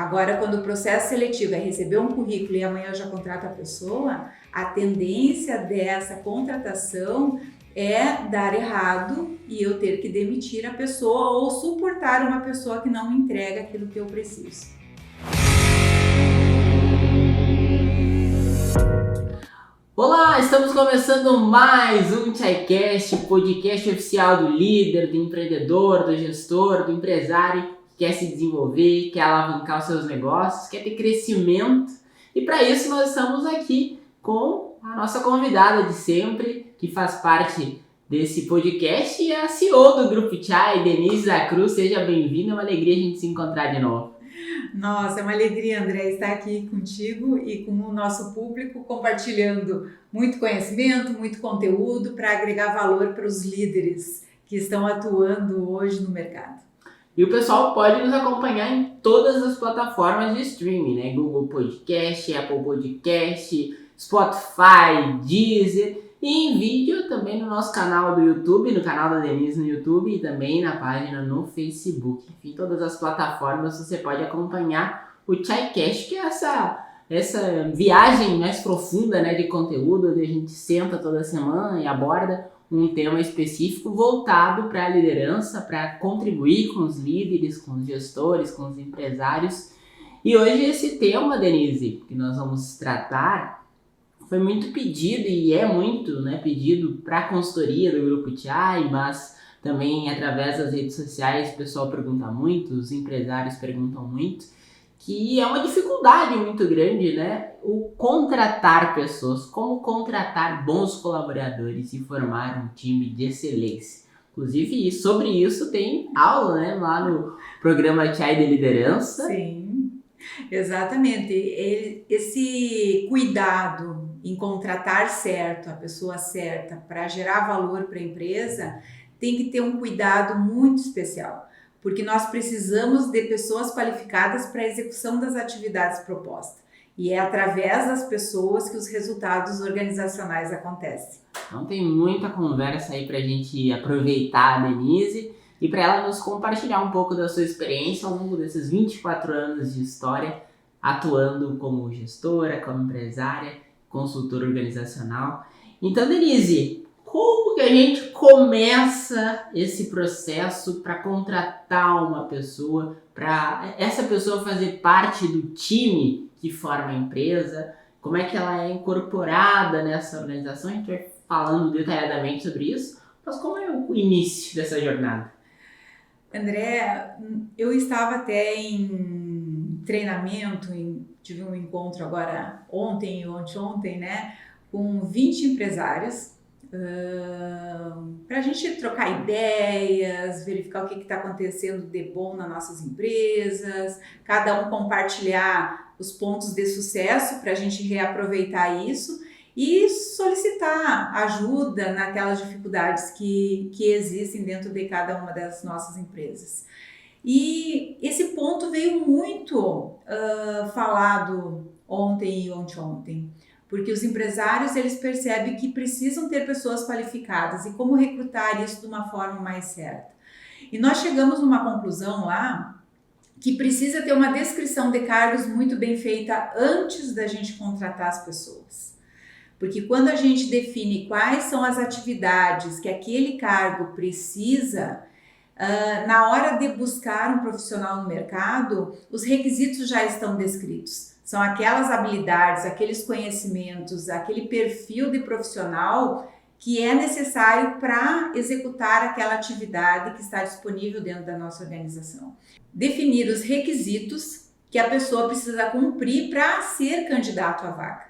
Agora, quando o processo seletivo é receber um currículo e amanhã eu já contrato a pessoa, a tendência dessa contratação é dar errado e eu ter que demitir a pessoa ou suportar uma pessoa que não me entrega aquilo que eu preciso. Olá, estamos começando mais um Tchaicast, podcast oficial do líder, do empreendedor, do gestor, do empresário que quer se desenvolver, quer alavancar os seus negócios, quer ter crescimento. E para isso nós estamos aqui com a nossa convidada de sempre, que faz parte desse podcast, e a CEO do Grupo Tchai, Denise Zacruz. Seja bem-vinda, é uma alegria a gente se encontrar de novo. Nossa, é uma alegria, André, estar aqui contigo e com o nosso público, compartilhando muito conhecimento, muito conteúdo para agregar valor para os líderes que estão atuando hoje no mercado. E o pessoal pode nos acompanhar em todas as plataformas de streaming, né? Google Podcast, Apple Podcast, Spotify, Deezer, e em vídeo também no nosso canal do YouTube, no canal da Denise no YouTube, e também na página no Facebook. Enfim, todas as plataformas você pode acompanhar o Tchaicast, que é essa viagem mais profunda, né, de conteúdo, onde a gente senta toda semana e aborda um tema específico voltado para a liderança, para contribuir com os líderes, com os gestores, com os empresários. E hoje esse tema, Denise, que nós vamos tratar, foi muito pedido e é muito, né, pedido para a consultoria do Grupo Tchai, mas também através das redes sociais o pessoal pergunta muito, os empresários perguntam muito, que é uma dificuldade muito grande, né? O contratar pessoas, como contratar bons colaboradores e formar um time de excelência. Inclusive, sobre isso tem aula, né, lá no programa Tchai de Liderança. Sim, exatamente. Esse cuidado em contratar certo, a pessoa certa, para gerar valor para a empresa, tem que ter um cuidado muito especial. Porque nós precisamos de pessoas qualificadas para a execução das atividades propostas. E é através das pessoas que os resultados organizacionais acontecem. Então tem muita conversa aí para a gente aproveitar a Denise e para ela nos compartilhar um pouco da sua experiência ao longo desses 24 anos de história, atuando como gestora, como empresária, consultora organizacional. Então, Denise, como que a gente começa esse processo para contratar uma pessoa, para essa pessoa fazer parte do time que forma a empresa? Como é que ela é incorporada nessa organização? A gente vai falando detalhadamente sobre isso, mas como é o início dessa jornada? André, eu estava até em treinamento, tive um encontro agora ontem e ontem, né, com 20 empresários, para a gente trocar ideias, verificar o que está acontecendo de bom nas nossas empresas, cada um compartilhar os pontos de sucesso para a gente reaproveitar isso e solicitar ajuda naquelas dificuldades que existem dentro de cada uma das nossas empresas. E esse ponto veio muito falado ontem e ontem. Porque os empresários, eles percebem que precisam ter pessoas qualificadas e como recrutar isso de uma forma mais certa. E nós chegamos numa conclusão lá que precisa ter uma descrição de cargos muito bem feita antes da gente contratar as pessoas. Porque quando a gente define quais são as atividades que aquele cargo precisa, na hora de buscar um profissional no mercado, os requisitos já estão descritos. São aquelas habilidades, aqueles conhecimentos, aquele perfil de profissional que é necessário para executar aquela atividade que está disponível dentro da nossa organização. Definir os requisitos que a pessoa precisa cumprir para ser candidato à vaga.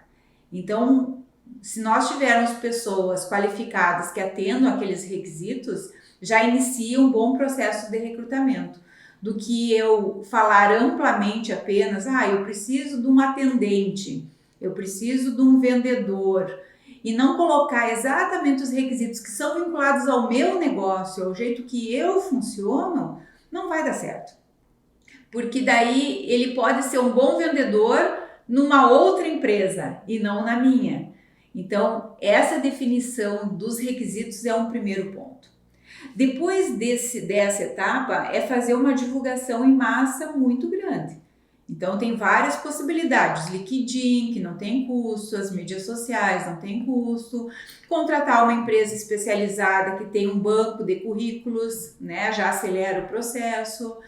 Então, se nós tivermos pessoas qualificadas que atendam aqueles requisitos, já inicia um bom processo de recrutamento. Do que eu falar amplamente apenas, eu preciso de um atendente, eu preciso de um vendedor, e não colocar exatamente os requisitos que são vinculados ao meu negócio, ao jeito que eu funciono, não vai dar certo. Porque daí ele pode ser um bom vendedor numa outra empresa e não na minha. Então, essa definição dos requisitos é um primeiro ponto. Depois dessa etapa é fazer uma divulgação em massa muito grande. Então, tem várias possibilidades. LinkedIn, que não tem custo, as mídias sociais não tem custo, contratar uma empresa especializada que tem um banco de currículos, né, já acelera o processo.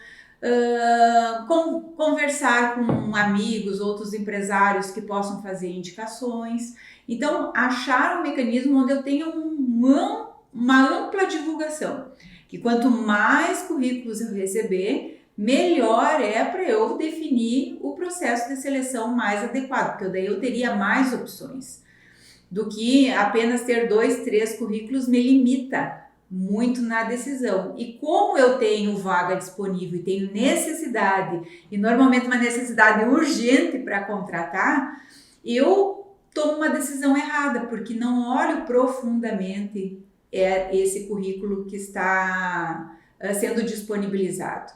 Conversar com amigos, outros empresários que possam fazer indicações. Então, achar um mecanismo onde eu tenha uma ampla divulgação, que quanto mais currículos eu receber, melhor é para eu definir o processo de seleção mais adequado, porque daí eu teria mais opções, do que apenas ter 2, 3 currículos me limita muito na decisão. E como eu tenho vaga disponível e tenho necessidade, e normalmente uma necessidade urgente para contratar, eu tomo uma decisão errada, porque não olho profundamente esse currículo que está sendo disponibilizado.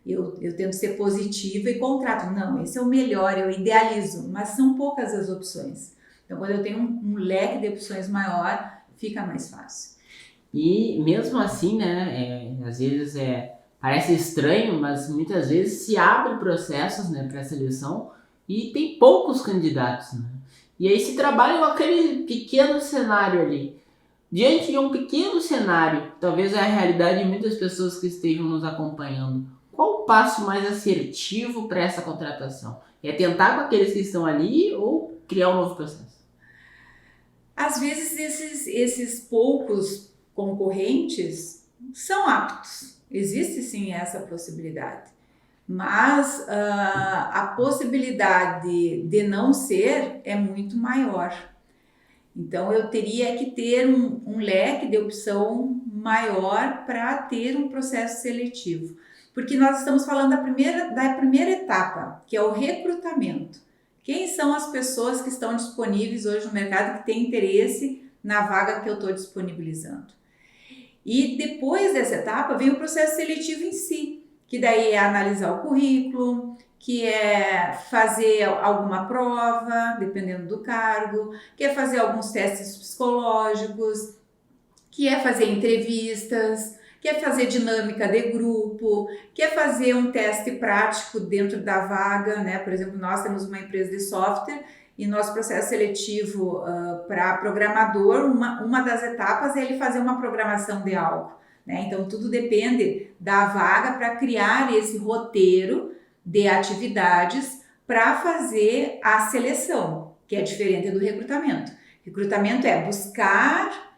Eu tento ser positiva e contrato. Não, esse é o melhor, eu idealizo, mas são poucas as opções. Então, quando eu tenho um leque de opções maior, fica mais fácil. E mesmo assim, né, às vezes parece estranho, mas muitas vezes se abre processos, né, para seleção e tem poucos candidatos, né? E aí se trabalha com aquele pequeno cenário ali. Diante de um pequeno cenário, talvez é a realidade de muitas pessoas que estejam nos acompanhando. Qual o passo mais assertivo para essa contratação? É tentar com aqueles que estão ali ou criar um novo processo? Às vezes esses poucos concorrentes são aptos. Existe sim essa possibilidade. Mas a possibilidade de não ser é muito maior. Então, eu teria que ter um leque de opção maior para ter um processo seletivo. Porque nós estamos falando da primeira etapa, que é o recrutamento. Quem são as pessoas que estão disponíveis hoje no mercado que têm interesse na vaga que eu estou disponibilizando? E depois dessa etapa vem o processo seletivo em si, que daí é analisar o currículo, que é fazer alguma prova, dependendo do cargo, que é fazer alguns testes psicológicos, que é fazer entrevistas, que é fazer dinâmica de grupo, que é fazer um teste prático dentro da vaga, né? Por exemplo, nós temos uma empresa de software e nosso processo seletivo para programador, uma das etapas é ele fazer uma programação de algo, né? Então, tudo depende da vaga para criar esse roteiro de atividades para fazer a seleção, que é diferente do recrutamento. Recrutamento é buscar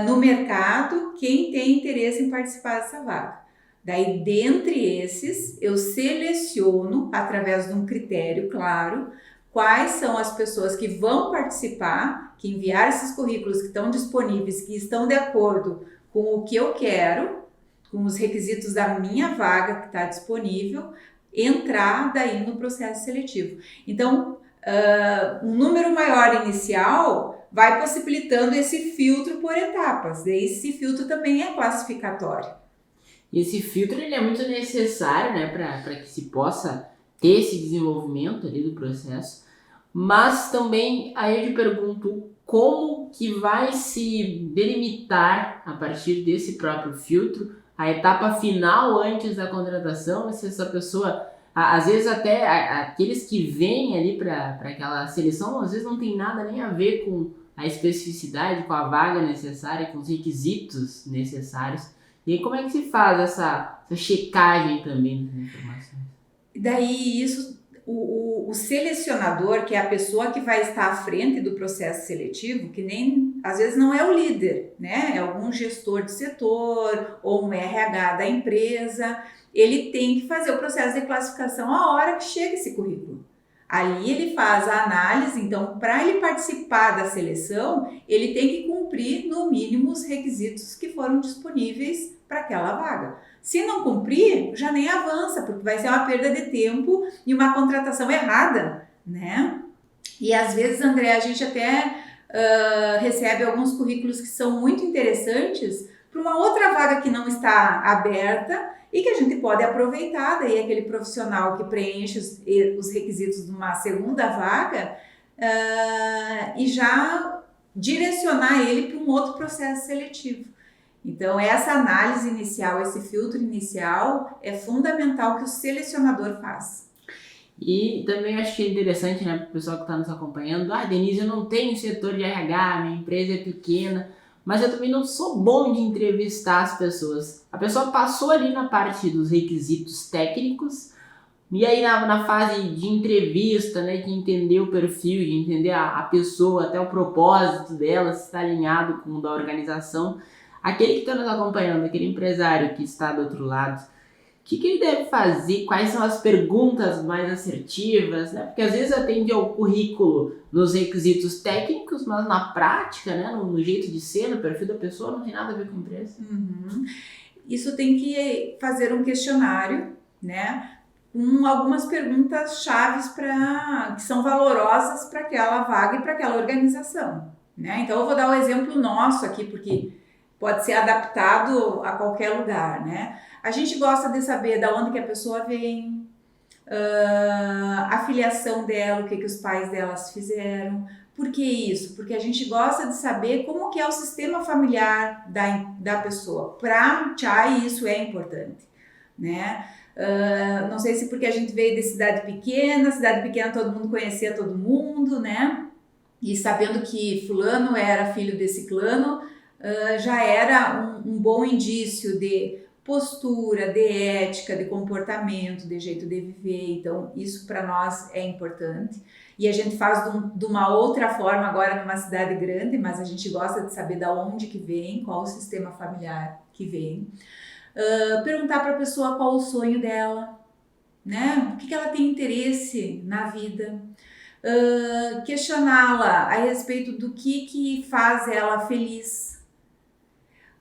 no mercado quem tem interesse em participar dessa vaga. Daí, dentre esses, eu seleciono, através de um critério claro, quais são as pessoas que vão participar, que enviaram esses currículos que estão disponíveis, que estão de acordo com o que eu quero, com os requisitos da minha vaga que está disponível, entrar daí no processo seletivo. Então, um número maior inicial vai possibilitando esse filtro por etapas. Esse filtro também é classificatório. E esse filtro ele é muito necessário, né, para que se possa ter esse desenvolvimento ali do processo. Mas também aí eu te pergunto como que vai se delimitar a partir desse próprio filtro a etapa final antes da contratação, se essa pessoa, às vezes até aqueles que vêm ali para aquela seleção, às vezes não tem nada nem a ver com a especificidade, com a vaga necessária, com os requisitos necessários. E aí como é que se faz essa checagem também das informações? Daí isso, o selecionador, que é a pessoa que vai estar à frente do processo seletivo, que nem, às vezes não é o líder, né? É algum gestor de setor ou um RH da empresa, ele tem que fazer o processo de classificação a hora que chega esse currículo. Ali ele faz a análise, então para ele participar da seleção, ele tem que cumprir no mínimo os requisitos que foram disponíveis para aquela vaga. Se não cumprir, já nem avança, porque vai ser uma perda de tempo e uma contratação errada, né? E às vezes, André, a gente até recebe alguns currículos que são muito interessantes para uma outra vaga que não está aberta e que a gente pode aproveitar daí aquele profissional que preenche os requisitos de uma segunda vaga e já direcionar ele para um outro processo seletivo. Então, essa análise inicial, esse filtro inicial é fundamental que o selecionador faça. E também eu achei interessante, né, para o pessoal que está nos acompanhando, Denise, eu não tenho setor de RH, minha empresa é pequena, mas eu também não sou bom de entrevistar as pessoas. A pessoa passou ali na parte dos requisitos técnicos, e aí na fase de entrevista, né, de entender o perfil, de entender a pessoa, até o propósito dela, se está alinhado com o da organização, aquele que está nos acompanhando, aquele empresário que está do outro lado, o que ele deve fazer? Quais são as perguntas mais assertivas, né? Porque às vezes atende ao currículo nos requisitos técnicos, mas na prática, né, no jeito de ser, no perfil da pessoa, não tem nada a ver com a empresa. Isso tem que fazer um questionário, né? Com algumas perguntas chaves que são valorosas para aquela vaga e para aquela organização, né? Então eu vou dar o exemplo nosso aqui, porque pode ser adaptado a qualquer lugar, né? A gente gosta de saber da onde que a pessoa vem, a filiação dela, o que os pais delas fizeram. Por que isso? Porque a gente gosta de saber como que é o sistema familiar da pessoa. Para a Chay isso é importante, né? Não sei se porque a gente veio de cidade pequena todo mundo conhecia todo mundo, né? E sabendo que fulano era filho de ciclano, já era um bom indício de postura, de ética, de comportamento, de jeito de viver. Então isso para nós é importante. E a gente faz de uma outra forma agora numa cidade grande, mas a gente gosta de saber de onde que vem, qual o sistema familiar que vem. Perguntar para a pessoa qual o sonho dela, né? O que ela tem interesse na vida. Questioná-la a respeito do que faz ela feliz,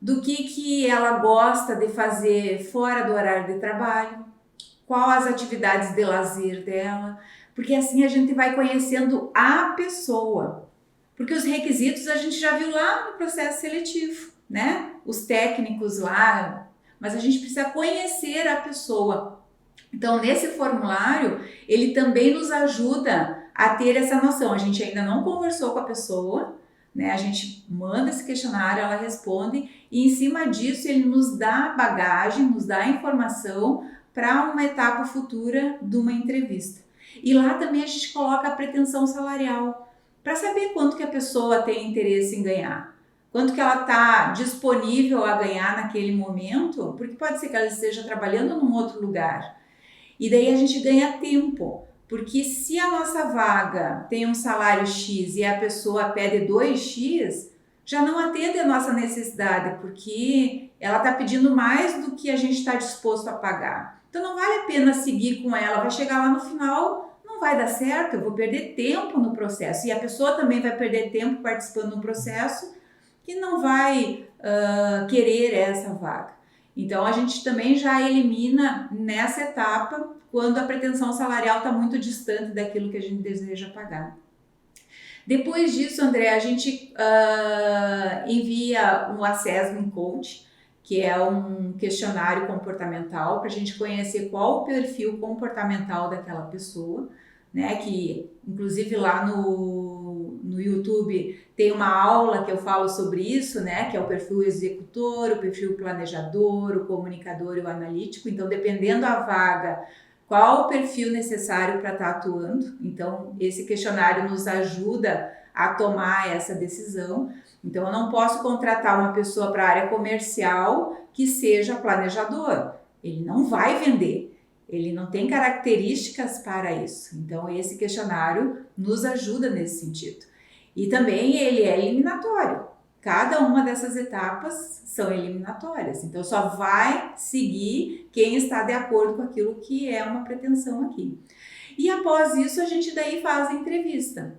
do que ela gosta de fazer fora do horário de trabalho, qual as atividades de lazer dela, porque assim a gente vai conhecendo a pessoa. Porque os requisitos a gente já viu lá no processo seletivo, né? Os técnicos lá, mas a gente precisa conhecer a pessoa. Então, nesse formulário, ele também nos ajuda a ter essa noção. A gente ainda não conversou com a pessoa, né? A gente manda esse questionário, ela responde e em cima disso ele nos dá bagagem, nos dá informação para uma etapa futura de uma entrevista. E lá também a gente coloca a pretensão salarial, para saber quanto que a pessoa tem interesse em ganhar, quanto que ela está disponível a ganhar naquele momento, porque pode ser que ela esteja trabalhando num outro lugar. E daí a gente ganha tempo, porque se a nossa vaga tem um salário X e a pessoa pede 2x, já não atende a nossa necessidade, porque ela está pedindo mais do que a gente está disposto a pagar. Então não vale a pena seguir com ela, vai chegar lá no final, não vai dar certo, eu vou perder tempo no processo. E a pessoa também vai perder tempo participando do processo que não vai querer essa vaga. Então a gente também já elimina nessa etapa quando a pretensão salarial está muito distante daquilo que a gente deseja pagar. Depois disso, André, a gente envia um Assessment Code, que é um questionário comportamental para a gente conhecer qual o perfil comportamental daquela pessoa, né? Que inclusive lá no YouTube tem uma aula que eu falo sobre isso, né? Que é o perfil executor, o perfil planejador, o comunicador e o analítico. Então, dependendo da vaga, qual o perfil necessário para estar atuando. Então, esse questionário nos ajuda a tomar essa decisão. Então, eu não posso contratar uma pessoa para a área comercial que seja planejador. Ele não vai vender. Ele não tem características para isso. Então, esse questionário nos ajuda nesse sentido. E também ele é eliminatório. Cada uma dessas etapas são eliminatórias. Então, só vai seguir quem está de acordo com aquilo que é uma pretensão aqui. E após isso, a gente daí faz a entrevista,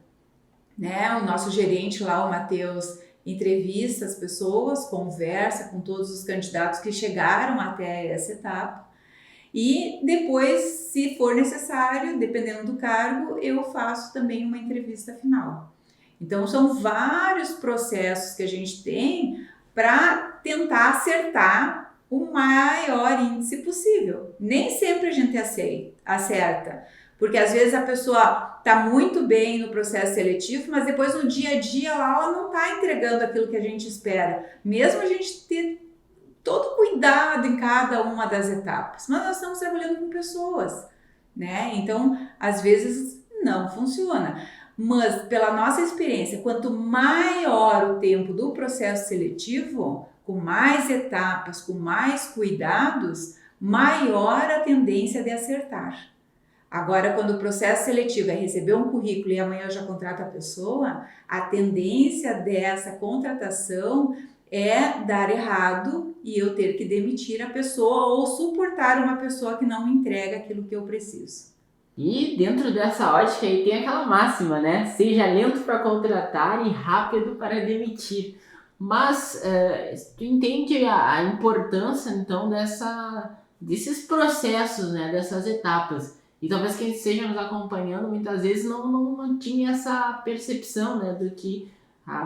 né? O nosso gerente lá, o Matheus, entrevista as pessoas, conversa com todos os candidatos que chegaram até essa etapa. E depois, se for necessário, dependendo do cargo, eu faço também uma entrevista final. Então, são vários processos que a gente tem para tentar acertar o maior índice possível. Nem sempre a gente acerta, porque às vezes a pessoa está muito bem no processo seletivo, mas depois no dia a dia ela não está entregando aquilo que a gente espera. Mesmo a gente ter todo cuidado em cada uma das etapas, mas nós estamos trabalhando com pessoas, né? Então, às vezes não funciona. Mas, pela nossa experiência, quanto maior o tempo do processo seletivo, com mais etapas, com mais cuidados, maior a tendência de acertar. Agora, quando o processo seletivo é receber um currículo e amanhã eu já contrato a pessoa, a tendência dessa contratação é dar errado e eu ter que demitir a pessoa ou suportar uma pessoa que não me entrega aquilo que eu preciso. E dentro dessa ótica aí tem aquela máxima, né? Seja lento para contratar e rápido para demitir. Mas tu entende a importância então desses processos, né? Dessas etapas. E talvez quem esteja nos acompanhando muitas vezes não tinha essa percepção, né? Do que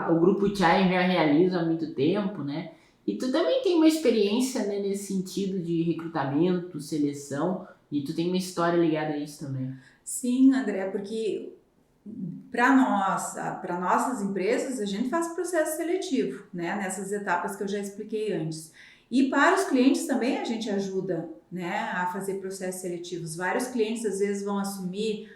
o Grupo Chai já realiza há muito tempo, né? E tu também tem uma experiência, né, nesse sentido de recrutamento, seleção. E tu tem uma história ligada a isso também. Sim, André, porque para nós, para nossas empresas, a gente faz processo seletivo, né? Nessas etapas que eu já expliquei antes. E para os clientes também a gente ajuda, né, a fazer processos seletivos. Vários clientes às vezes vão assumir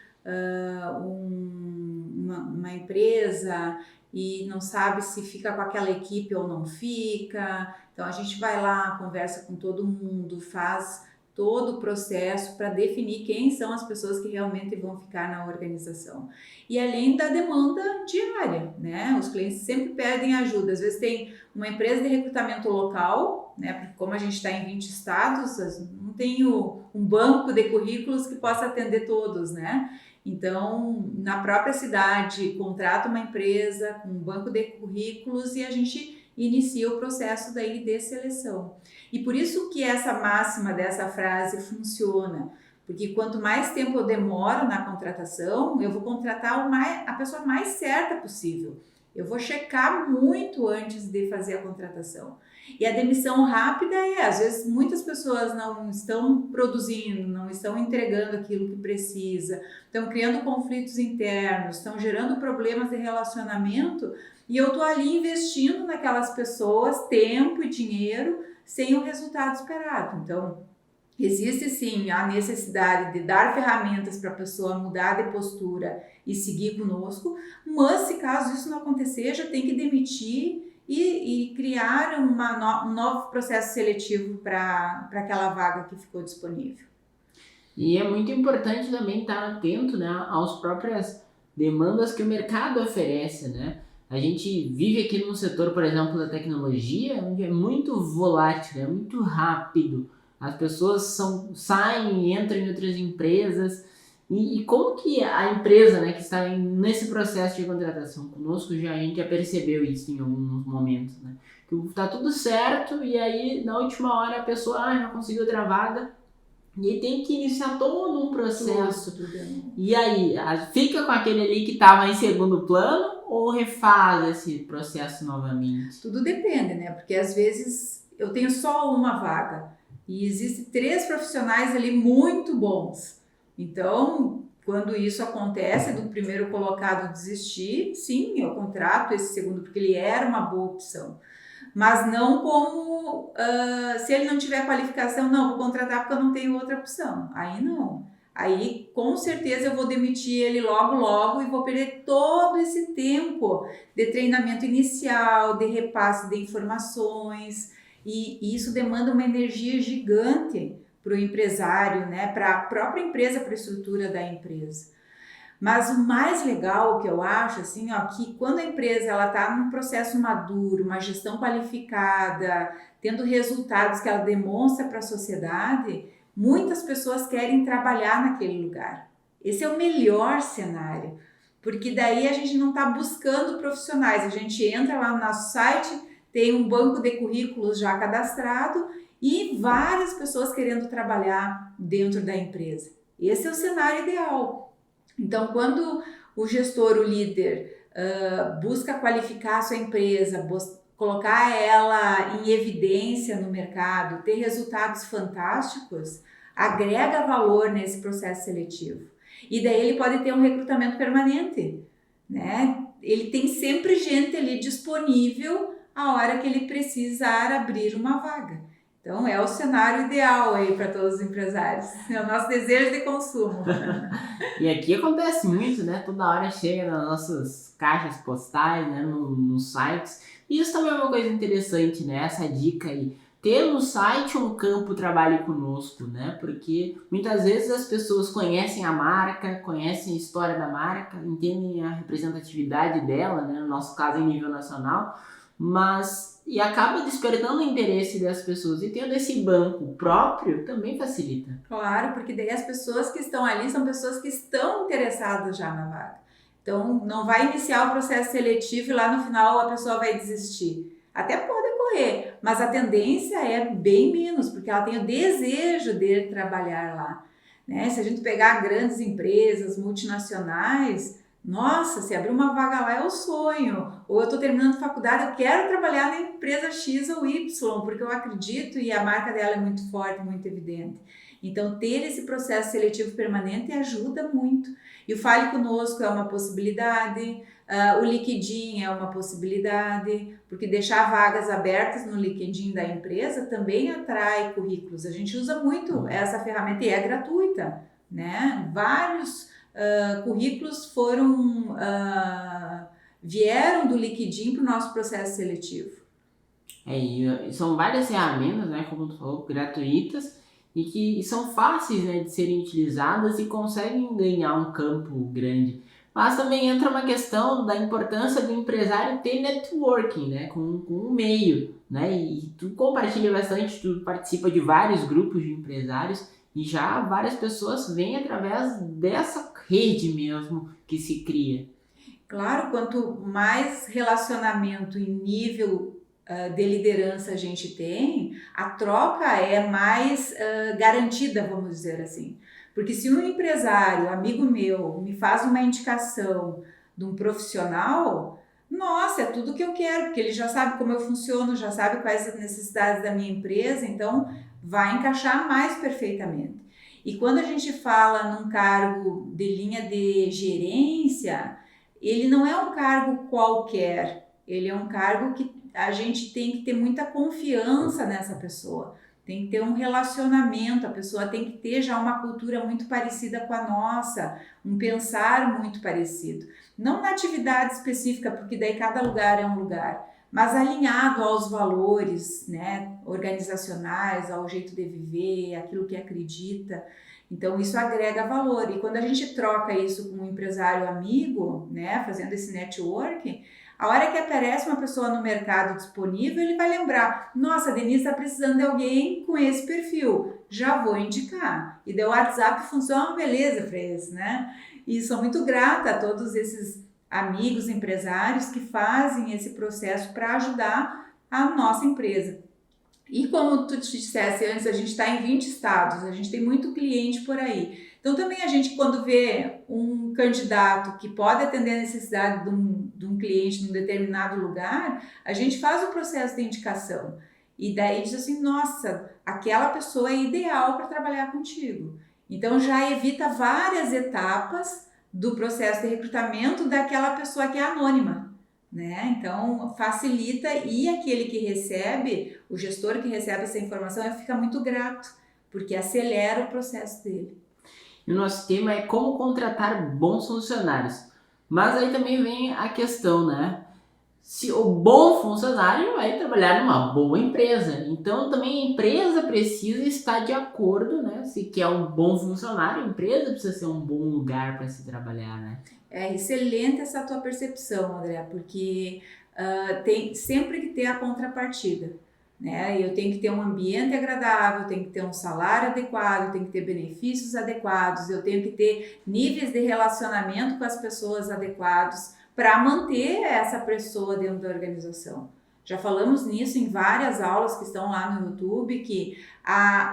uma empresa e não sabe se fica com aquela equipe ou não fica. Então a gente vai lá, conversa com todo mundo, faz todo o processo para definir quem são as pessoas que realmente vão ficar na organização. E além da demanda diária, né? Os clientes sempre pedem ajuda. Às vezes tem uma empresa de recrutamento local, né? Porque como a gente está em 20 estados, não tem um banco de currículos que possa atender todos, né? Então, na própria cidade, contrata uma empresa com um banco de currículos e a gente inicia o processo daí de seleção. E por isso que essa máxima dessa frase funciona, porque quanto mais tempo eu demoro na contratação, eu vou contratar a pessoa mais certa possível. Eu vou checar muito antes de fazer a contratação. E a demissão rápida às vezes, muitas pessoas não estão produzindo, não estão entregando aquilo que precisa, estão criando conflitos internos, estão gerando problemas de relacionamento e eu estou ali investindo naquelas pessoas tempo e dinheiro sem o resultado esperado. Então, existe sim a necessidade de dar ferramentas para a pessoa mudar de postura e seguir conosco, mas se caso isso não acontecer, já tem que demitir e criar um novo processo seletivo para aquela vaga que ficou disponível. E é muito importante também estar atento, né, às próprias demandas que o mercado oferece, né? A gente vive aqui num setor, por exemplo, da tecnologia, onde é muito volátil, é muito rápido. As pessoas saem e entram em outras empresas. E como que a empresa, né, que está nesse processo de contratação conosco, a gente já percebeu isso em alguns momentos, né? Que está tudo certo e aí na última hora a pessoa já conseguiu outra vaga e aí tem que iniciar todo um processo. E aí, fica com aquele ali que estava em segundo plano ou refaz esse processo novamente? Tudo depende, né? Porque às vezes eu tenho só uma vaga e existem 3 profissionais ali muito bons. Então, quando isso acontece, do primeiro colocado desistir, sim, eu contrato esse segundo, porque ele era uma boa opção. Mas não como, se ele não tiver qualificação, não, vou contratar porque eu não tenho outra opção. Aí não. Aí, com certeza, eu vou demitir ele logo e vou perder todo esse tempo de treinamento inicial, de repasse de informações. E isso demanda uma energia gigante para o empresário, né? Para a própria empresa, para a estrutura da empresa. Mas o mais legal que eu acho, assim, ó, que quando a empresa ela está num processo maduro, uma gestão qualificada, tendo resultados que ela demonstra para a sociedade, muitas pessoas querem trabalhar naquele lugar. Esse é o melhor cenário, porque daí a gente não está buscando profissionais, a gente entra lá no nosso site, tem um banco de currículos já cadastrado e várias pessoas querendo trabalhar dentro da empresa. Esse é o cenário ideal. Então, quando o gestor, o líder, busca qualificar a sua empresa, colocar ela em evidência no mercado, ter resultados fantásticos, agrega valor nesse processo seletivo. E daí ele pode ter um recrutamento permanente, né? Ele tem sempre gente ali disponível a hora que ele precisar abrir uma vaga. Então, é o cenário ideal aí para todos os empresários. É o nosso desejo de consumo. E aqui acontece muito, né? Toda hora chega nas nossas caixas postais, né? Nos sites. E isso também é uma coisa interessante, né? Essa dica aí. Ter no site um campo Trabalhe Conosco, né? Porque muitas vezes as pessoas conhecem a marca, conhecem a história da marca, entendem a representatividade dela, né? No nosso caso, em nível nacional. E acaba despertando o interesse das pessoas, e tendo esse banco próprio também facilita. Claro, porque daí as pessoas que estão ali são pessoas que estão interessadas já na vaga. Então, não vai iniciar o processo seletivo e lá no final a pessoa vai desistir. Até pode ocorrer, mas a tendência é bem menos, porque ela tem o desejo de trabalhar lá, né? Se a gente pegar grandes empresas, multinacionais, nossa, se abrir uma vaga lá é o sonho. Ou eu estou terminando faculdade, eu quero trabalhar na empresa X ou Y, porque eu acredito e a marca dela é muito forte, muito evidente. Então, ter esse processo seletivo permanente ajuda muito. E o Fale Conosco é uma possibilidade, o LinkedIn é uma possibilidade, porque deixar vagas abertas no LinkedIn da empresa também atrai currículos. A gente usa muito essa ferramenta e é gratuita, né? Vários currículos vieram do LinkedIn para o nosso processo seletivo. E são várias ferramentas, né, como tu falou, gratuitas, e que são fáceis, né, de serem utilizadas e conseguem ganhar um campo grande. Mas também entra uma questão da importância do empresário ter networking, né, com o meio, né, e tu compartilha bastante, tu participa de vários grupos de empresários e já várias pessoas vêm através dessa rede mesmo que se cria. Claro, quanto mais relacionamento em nível de liderança a gente tem, a troca é mais garantida, vamos dizer assim. Porque se um empresário, amigo meu, me faz uma indicação de um profissional, nossa, é tudo que eu quero, porque ele já sabe como eu funciono, já sabe quais as necessidades da minha empresa, então vai encaixar mais perfeitamente. E quando a gente fala num cargo de linha de gerência, ele não é um cargo qualquer, ele é um cargo que a gente tem que ter muita confiança nessa pessoa, tem que ter um relacionamento, a pessoa tem que ter já uma cultura muito parecida com a nossa, um pensar muito parecido. Não na atividade específica, porque daí cada lugar é um lugar, mas alinhado aos valores, né, organizacionais, ao jeito de viver, aquilo que acredita. Então isso agrega valor, e quando a gente troca isso com um empresário amigo, né, fazendo esse networking, a hora que aparece uma pessoa no mercado disponível, ele vai lembrar, nossa, a Denise está precisando de alguém com esse perfil, já vou indicar. E daí o WhatsApp funciona uma beleza para isso, né? E sou muito grata a todos esses amigos empresários que fazem esse processo para ajudar a nossa empresa. E como tu te dissesse antes, a gente está em 20 estados, a gente tem muito cliente por aí. Então também a gente, quando vê um candidato que pode atender a necessidade de um cliente num determinado lugar, a gente faz o processo de indicação. E daí diz assim, nossa, aquela pessoa é ideal para trabalhar contigo. Então já evita várias etapas do processo de recrutamento daquela pessoa que é anônima, né? Então facilita, e aquele que recebe, o gestor que recebe essa informação, fica muito grato, porque acelera o processo dele. E o nosso tema é como contratar bons funcionários. Mas aí também vem a questão, né? Se o bom funcionário vai trabalhar numa boa empresa. Então também a empresa precisa estar de acordo, né? Se quer um bom funcionário, a empresa precisa ser um bom lugar para se trabalhar, né? É excelente essa tua percepção, André, porque tem sempre que ter a contrapartida, né? Eu tenho que ter um ambiente agradável, tenho que ter um salário adequado, tenho que ter benefícios adequados, eu tenho que ter níveis de relacionamento com as pessoas adequados para manter essa pessoa dentro da organização. Já falamos nisso em várias aulas que estão lá no YouTube, que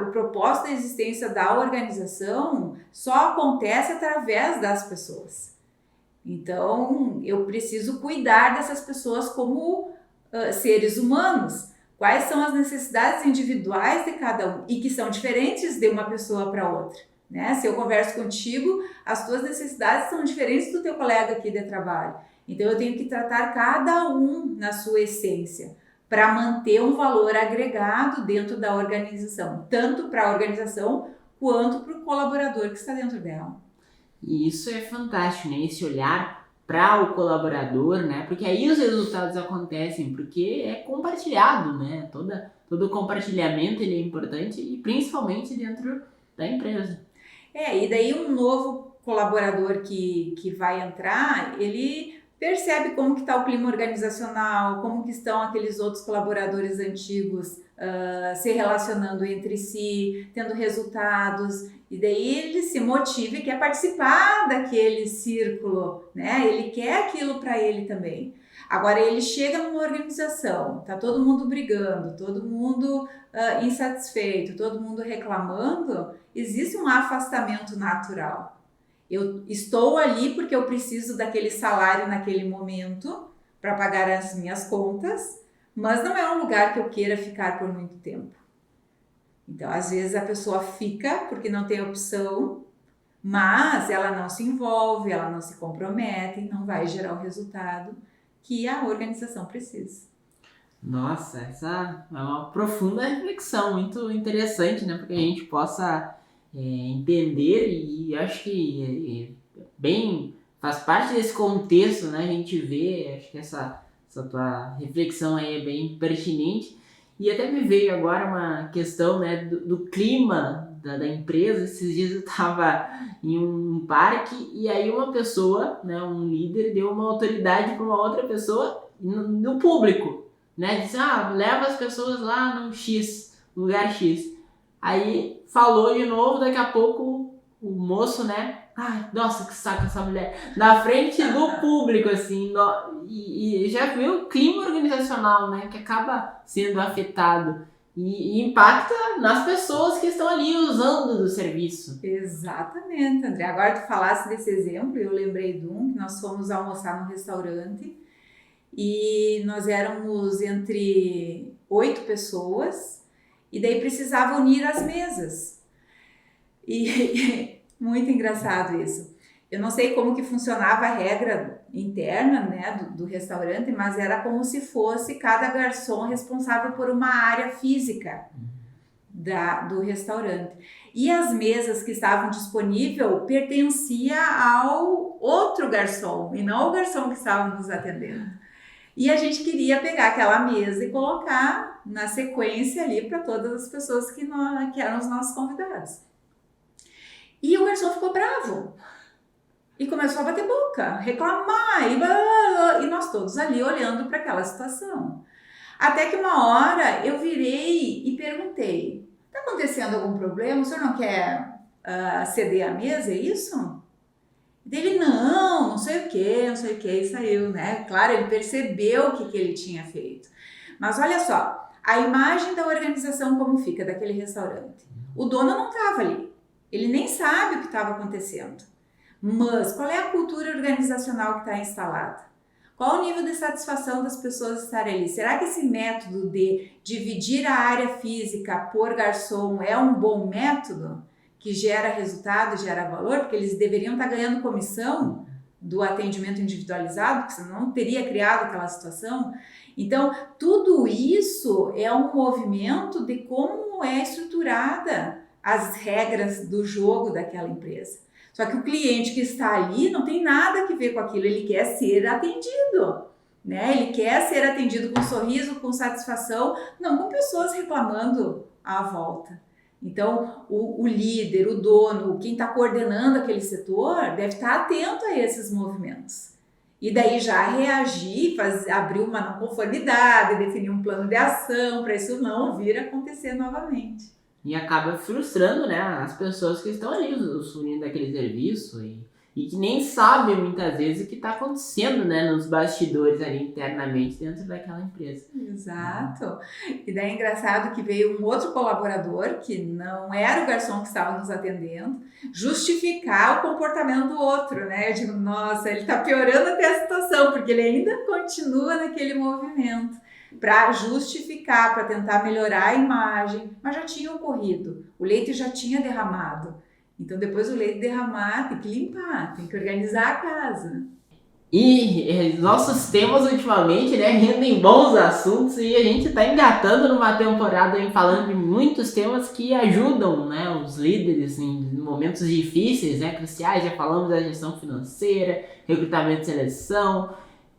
o propósito da existência da organização só acontece através das pessoas. Então, eu preciso cuidar dessas pessoas como seres humanos. Quais são as necessidades individuais de cada um e que são diferentes de uma pessoa para outra, né? Se eu converso contigo, as tuas necessidades são diferentes do teu colega aqui de trabalho. Então, eu tenho que tratar cada um na sua essência, para manter um valor agregado dentro da organização, tanto para a organização quanto para o colaborador que está dentro dela. E isso é fantástico, né? Esse olhar para o colaborador, né? Porque aí os resultados acontecem, porque é compartilhado, né? Todo compartilhamento ele é importante e principalmente dentro da empresa. E daí um novo colaborador que vai entrar, ele percebe como que está o clima organizacional, como que estão aqueles outros colaboradores antigos se relacionando entre si, tendo resultados, e daí ele se motiva e quer participar daquele círculo, né? Ele quer aquilo para ele também. Agora ele chega numa organização, tá todo mundo brigando, todo mundo insatisfeito, todo mundo reclamando, existe um afastamento natural. Eu estou ali porque eu preciso daquele salário naquele momento para pagar as minhas contas, mas não é um lugar que eu queira ficar por muito tempo. Então, às vezes a pessoa fica porque não tem opção, mas ela não se envolve, ela não se compromete, não vai gerar o resultado que a organização precisa. Nossa, essa é uma profunda reflexão, muito interessante, né? Porque a gente possa entender e acho que bem faz parte desse contexto, né? A gente vê, acho que essa tua reflexão aí é bem pertinente. E até me veio agora uma questão, né, do clima da empresa. Esses dias eu estava em um parque e aí uma pessoa, né, um líder, deu uma autoridade para uma outra pessoa no público, né? Disse, leva as pessoas lá no lugar X. Aí falou de novo, daqui a pouco o moço, né? Ai, nossa, que saco essa mulher. Na frente do público, assim. E já viu o clima organizacional, né? Que acaba sendo afetado. E impacta nas pessoas que estão ali usando do serviço. Exatamente, André. Agora tu falasse desse exemplo, eu lembrei de um que nós fomos almoçar no restaurante e nós éramos entre 8 pessoas e daí precisava unir as mesas. E muito engraçado isso. Eu não sei como que funcionava a regra interna, né, do restaurante, mas era como se fosse cada garçom responsável por uma área física do restaurante. E as mesas que estavam disponíveis pertenciam ao outro garçom e não ao garçom que estava nos atendendo. E a gente queria pegar aquela mesa e colocar na sequência ali para todas as pessoas que eram os nossos convidados. E o garçom ficou bravo e começou a bater boca, reclamar e nós todos ali olhando para aquela situação. Até que uma hora eu virei e perguntei, está acontecendo algum problema? O senhor não quer ceder a mesa, é isso? Dele, não sei o que, e saiu, né? Claro, ele percebeu o que ele tinha feito. Mas olha só, a imagem da organização como fica daquele restaurante. O dono não estava ali, ele nem sabe o que estava acontecendo. Mas qual é a cultura organizacional que está instalada? Qual o nível de satisfação das pessoas estarem ali? Será que esse método de dividir a área física por garçom é um bom método que gera resultado, gera valor? Porque eles deveriam estar ganhando comissão do atendimento individualizado, porque senão não teria criado aquela situação. Então, tudo isso é um movimento de como é estruturada as regras do jogo daquela empresa. Só que o cliente que está ali não tem nada a ver com aquilo, ele quer ser atendido, né? Ele quer ser atendido com sorriso, com satisfação, não com pessoas reclamando à volta. Então, o líder, o dono, quem está coordenando aquele setor deve estar atento a esses movimentos. E daí já reagir, abrir uma não conformidade, definir um plano de ação para isso não vir a acontecer novamente. E acaba frustrando, né, as pessoas que estão ali usufruindo daquele serviço e que nem sabem muitas vezes o que está acontecendo, né, nos bastidores ali internamente dentro daquela empresa. Exato. E daí é engraçado que veio um outro colaborador, que não era o garçom que estava nos atendendo, justificar o comportamento do outro, né? Eu digo, nossa, ele está piorando até a situação, porque ele ainda continua naquele movimento para justificar, para tentar melhorar a imagem, mas já tinha ocorrido, o leite já tinha derramado. Então, depois o leite derramar, tem que limpar, tem que organizar a casa. E nossos temas ultimamente, né, rendem bons assuntos e a gente está engatando numa temporada aí falando de muitos temas que ajudam, né, os líderes em momentos difíceis, né, cruciais. Já falamos da gestão financeira, recrutamento e seleção.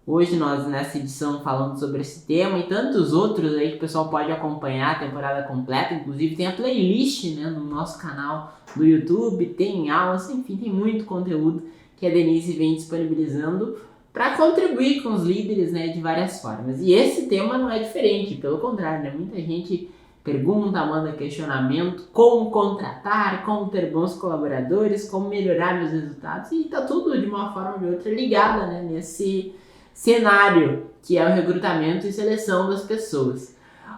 Hoje nós, nessa edição, falamos sobre esse tema e tantos outros aí que o pessoal pode acompanhar a temporada completa. Inclusive tem a playlist, né, no nosso canal do YouTube, tem aulas, enfim, tem muito conteúdo que a Denise vem disponibilizando para contribuir com os líderes, né, de várias formas. E esse tema não é diferente, pelo contrário, né, muita gente pergunta, manda questionamento, como contratar, como ter bons colaboradores, como melhorar meus resultados, e tá tudo de uma forma ou de outra ligada, né, nesse cenário que é o recrutamento e seleção das pessoas.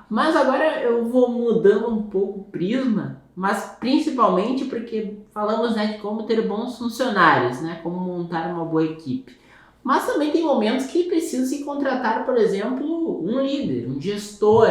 Mas agora eu vou mudando um pouco o prisma, mas principalmente porque falamos, né, de como ter bons funcionários, né, como montar uma boa equipe. Mas também tem momentos que precisa se contratar, por exemplo, um líder, um gestor.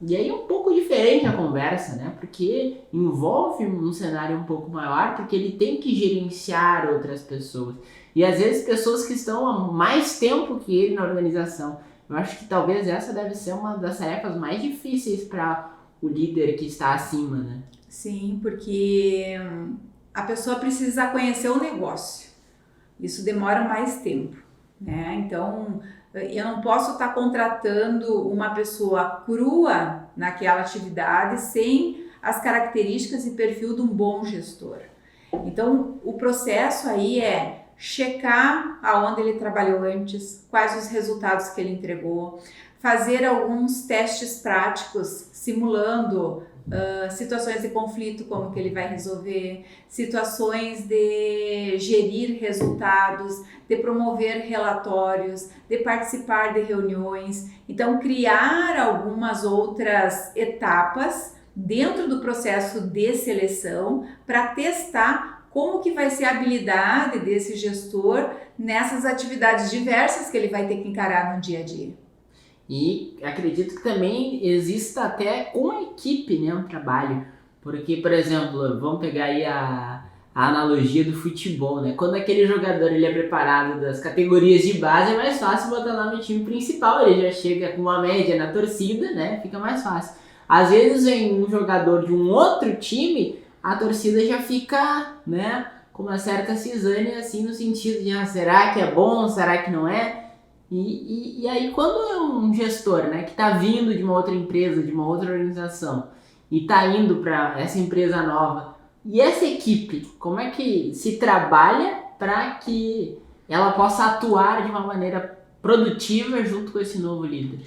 E aí é um pouco diferente a conversa, né, porque envolve um cenário um pouco maior, porque ele tem que gerenciar outras pessoas. E às vezes pessoas que estão há mais tempo que ele na organização. Eu acho que talvez essa deve ser uma das tarefas mais difíceis para o líder que está acima, né? Sim, porque a pessoa precisa conhecer o negócio. Isso demora mais tempo, né? Então, eu não posso estar contratando uma pessoa crua naquela atividade sem as características e perfil de um bom gestor. Então, o processo aí é checar aonde ele trabalhou antes, quais os resultados que ele entregou, fazer alguns testes práticos simulando situações de conflito, como que ele vai resolver, situações de gerir resultados, de promover relatórios, de participar de reuniões. Então, criar algumas outras etapas dentro do processo de seleção para testar como que vai ser a habilidade desse gestor nessas atividades diversas que ele vai ter que encarar no dia a dia. E acredito que também exista até com a equipe, né, um trabalho. Porque, por exemplo, vamos pegar aí a analogia do futebol, né? Quando aquele jogador ele é preparado das categorias de base, é mais fácil botar lá no time principal. Ele já chega com uma média na torcida, né? Fica mais fácil. Às vezes vem um jogador de um outro time, a torcida já fica, né, com uma certa cisânia, assim, no sentido de, será que é bom, será que não é? E aí quando é um gestor, né, que está vindo de uma outra empresa, de uma outra organização, e está indo para essa empresa nova, e essa equipe, como é que se trabalha para que ela possa atuar de uma maneira produtiva junto com esse novo líder?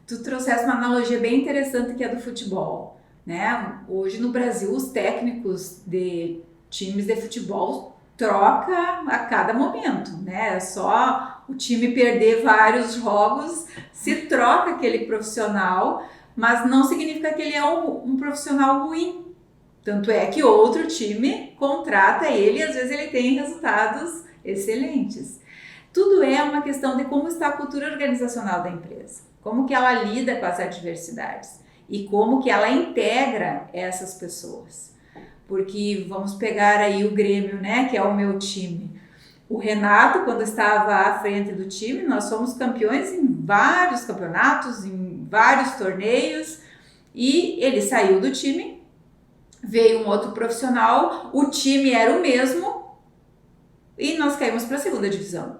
Tu trouxeste uma analogia bem interessante que é do futebol, né? Hoje no Brasil os técnicos de times de futebol troca a cada momento, né? É só o time perder vários jogos, se troca aquele profissional, mas não significa que ele é um profissional ruim. Tanto é que outro time contrata ele e às vezes ele tem resultados excelentes. Tudo é uma questão de como está a cultura organizacional da empresa, como que ela lida com as adversidades e como que ela integra essas pessoas. Porque vamos pegar aí o Grêmio, né, que é o meu time. O Renato, quando estava à frente do time, nós fomos campeões em vários campeonatos, em vários torneios, e ele saiu do time, veio um outro profissional, o time era o mesmo e nós caímos para a segunda divisão.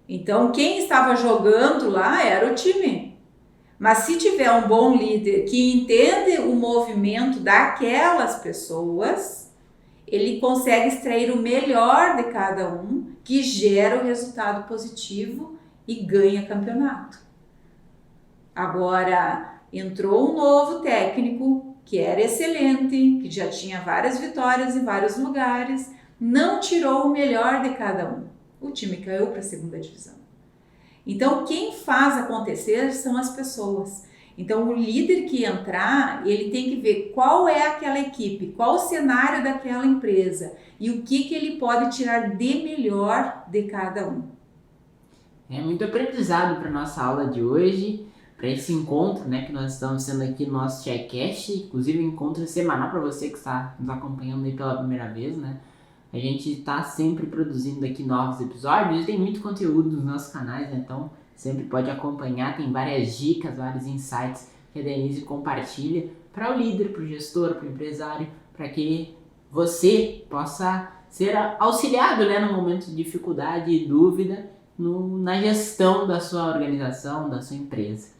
Então, quem estava jogando lá era o time. Mas se tiver um bom líder que entende o movimento daquelas pessoas, ele consegue extrair o melhor de cada um, que gera o resultado positivo e ganha campeonato. Agora, entrou um novo técnico que era excelente, que já tinha várias vitórias em vários lugares, não tirou o melhor de cada um. O time caiu para a segunda divisão. Então, quem faz acontecer são as pessoas. Então, o líder que entrar, ele tem que ver qual é aquela equipe, qual o cenário daquela empresa e o que ele pode tirar de melhor de cada um. É muito aprendizado para nossa aula de hoje, para esse encontro, né, que nós estamos tendo aqui no nosso Checkcast, inclusive um encontro semanal para você que está nos acompanhando aí pela primeira vez, né? A gente está sempre produzindo aqui novos episódios e tem muito conteúdo nos nossos canais, né? Então sempre pode acompanhar, tem várias dicas, vários insights que a Denise compartilha para o líder, para o gestor, para o empresário, para que você possa ser auxiliado, né, no momento de dificuldade e dúvida na gestão da sua organização, da sua empresa.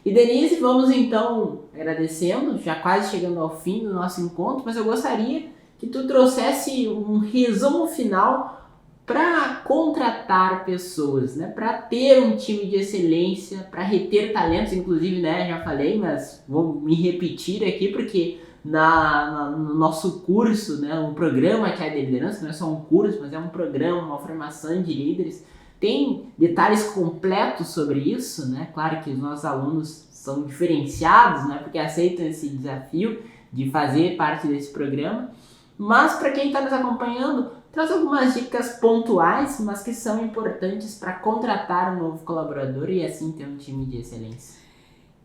E Denise, vamos então agradecendo, já quase chegando ao fim do nosso encontro, mas eu gostaria que tu trouxesse um resumo final para contratar pessoas, né? Para ter um time de excelência, para reter talentos, inclusive, né? Já falei, mas vou me repetir aqui porque no nosso curso, né? Um programa que é de liderança, não é só um curso, mas é um programa, uma formação de líderes. Tem detalhes completos sobre isso, né? Claro que os nossos alunos são diferenciados, né? Porque aceitam esse desafio de fazer parte desse programa. Mas para quem está nos acompanhando, traz algumas dicas pontuais, mas que são importantes para contratar um novo colaborador e assim ter um time de excelência.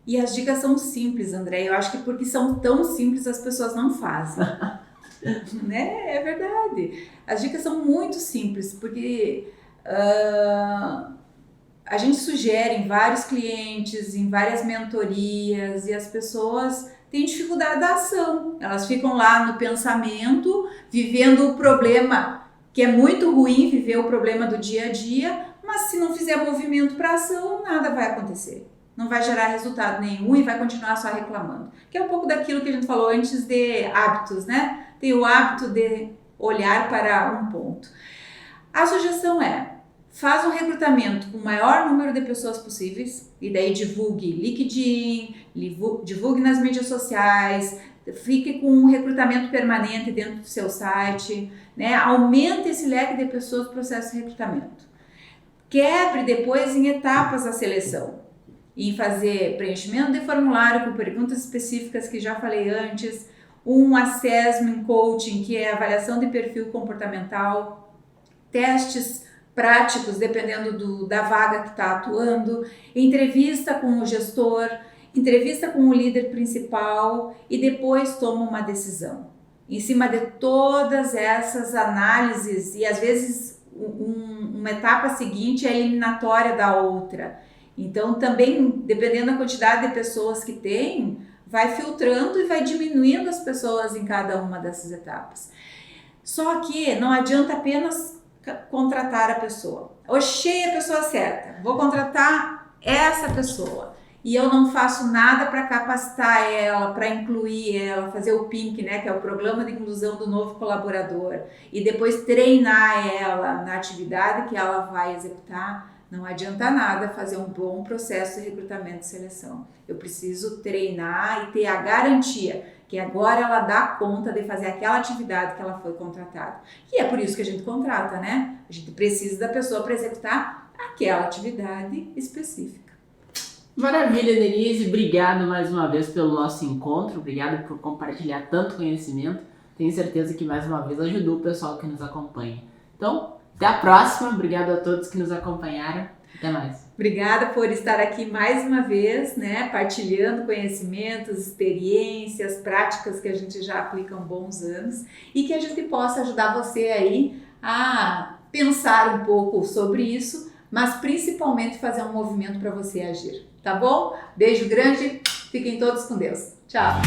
E as dicas são simples, André. Eu acho que porque são tão simples as pessoas não fazem. Né? É verdade. As dicas são muito simples, porque a gente sugere em vários clientes, em várias mentorias, e as pessoas têm dificuldade da ação. Elas ficam lá no pensamento, vivendo o problema, que é muito ruim viver o problema do dia a dia, mas se não fizer movimento para ação, nada vai acontecer. Não vai gerar resultado nenhum e vai continuar só reclamando. Que é um pouco daquilo que a gente falou antes de hábitos, né? Tem o hábito de olhar para um ponto. A sugestão é: faz um recrutamento com o maior número de pessoas possíveis, e daí divulgue LinkedIn, divulgue nas mídias sociais, fique com um recrutamento permanente dentro do seu site, né? Aumente esse leque de pessoas no processo de recrutamento. Quebre depois em etapas a seleção, em fazer preenchimento de formulário com perguntas específicas que já falei antes, um assessment coaching, que é avaliação de perfil comportamental, testes práticos, dependendo da vaga que está atuando, entrevista com o gestor, entrevista com o líder principal e depois toma uma decisão. Em cima de todas essas análises, e às vezes uma etapa seguinte é eliminatória da outra. Então também, dependendo da quantidade de pessoas que tem, vai filtrando e vai diminuindo as pessoas em cada uma dessas etapas. Só que não adianta apenas contratar a pessoa. Achei a pessoa certa, vou contratar essa pessoa e eu não faço nada para capacitar ela, para incluir ela, fazer o PINC, né, que é o Programa de Inclusão do Novo Colaborador, e depois treinar ela na atividade que ela vai executar. Não adianta nada fazer um bom processo de recrutamento e seleção. Eu preciso treinar e ter a garantia que agora ela dá conta de fazer aquela atividade que ela foi contratada. E é por isso que a gente contrata, né? A gente precisa da pessoa para executar aquela atividade específica. Maravilha, Denise. Obrigado mais uma vez pelo nosso encontro. Obrigado por compartilhar tanto conhecimento. Tenho certeza que mais uma vez ajudou o pessoal que nos acompanha. Então, até a próxima. Obrigado a todos que nos acompanharam. Até mais. Obrigada por estar aqui mais uma vez, né, partilhando conhecimentos, experiências, práticas que a gente já aplica há bons anos e que a gente possa ajudar você aí a pensar um pouco sobre isso, mas principalmente fazer um movimento para você agir, tá bom? Beijo grande, fiquem todos com Deus. Tchau!